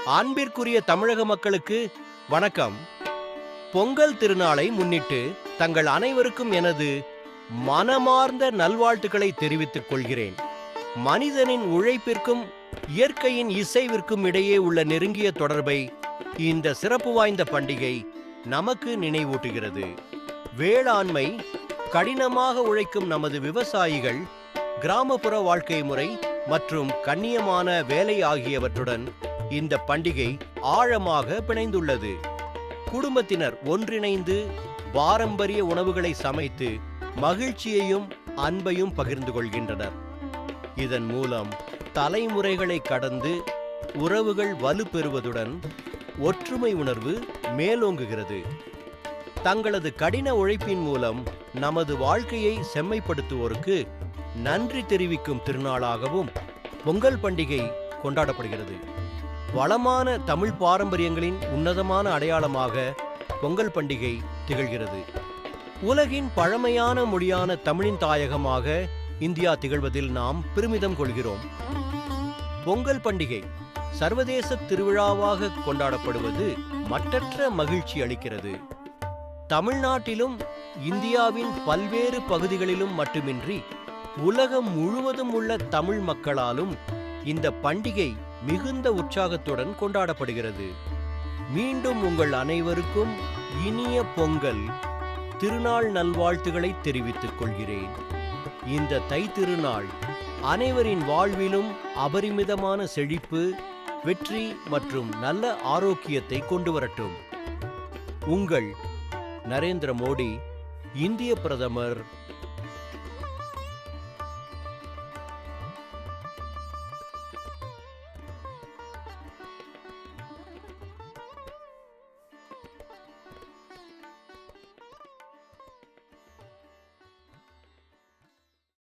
அன்பிற்குரிய தமிழக மக்களுக்கு வணக்கம். பொங்கல் திருநாளை முன்னிட்டு தங்கள் அனைவருக்கும் எனது மனமார்ந்த நல்வாழ்த்துக்களை தெரிவித்துக் கொள்கிறேன். மனிதனின் உழைப்பிற்கும் இயற்கையின் இசைவிற்கும் இடையே உள்ள நெருங்கிய தொடர்பை இந்த சிறப்பு வாய்ந்த பண்டிகை நமக்கு நினைவூட்டுகிறது. வேளாண்மை, கடினமாக உழைக்கும் நமது விவசாயிகள், கிராமப்புற வாழ்க்கை முறை மற்றும் கண்ணியமான வேலை ஆகியவற்றுடன் இந்த பண்டிகை ஆழமாக பிணைந்துள்ளது. குடும்பத்தினர் ஒன்றிணைந்து பாரம்பரிய உணவுகளை சமைத்து மகிழ்ச்சியையும் அன்பையும் பகிர்ந்து கொள்கின்றனர். இதன் மூலம் தலைமுறைகளை கடந்து உறவுகள் வலுப்பெறுவதுடன் ஒற்றுமை உணர்வு மேலோங்குகிறது. தங்களது கடின உழைப்பின் மூலம் நமது வாழ்க்கையை செம்மைப்படுத்துவோருக்கு நன்றி தெரிவிக்கும் திருநாளாகவும் பொங்கல் பண்டிகை கொண்டாடப்படுகிறது. வளமான தமிழ் பாரம்பரியங்களின் உன்னதமான அடையாளமாக பொங்கல் பண்டிகை திகழ்கிறது. உலகின் பழமையான மொழியான தமிழின் தாயகமாக இந்தியா திகழ்வதில் நாம் பெருமிதம் கொள்கிறோம். பொங்கல் பண்டிகை சர்வதேச திருவிழாவாக கொண்டாடப்படுவது மட்டற்ற மகிழ்ச்சி அளிக்கிறது. தமிழ்நாட்டிலும் இந்தியாவின் பல்வேறு பகுதிகளிலும் மட்டுமின்றி உலகம் முழுவதும் உள்ள தமிழ் மக்களாலும் இந்த பண்டிகை மிகுந்த உற்சாகத்துடன் கொண்டாடப்படுகிறது. மீண்டும் உங்கள் அனைவருக்கும் இனிய பொங்கல் திருநாள் நல்வாழ்த்துக்களை தெரிவித்துக் கொள்கிறேன். இந்த தை திருநாள் அனைவரின் வாழ்விலும் அபரிமிதமான செழிப்பு, வெற்றி மற்றும் நல்ல ஆரோக்கியத்தை கொண்டு வரட்டும். உங்கள் நரேந்திர மோடி, இந்திய பிரதமர்,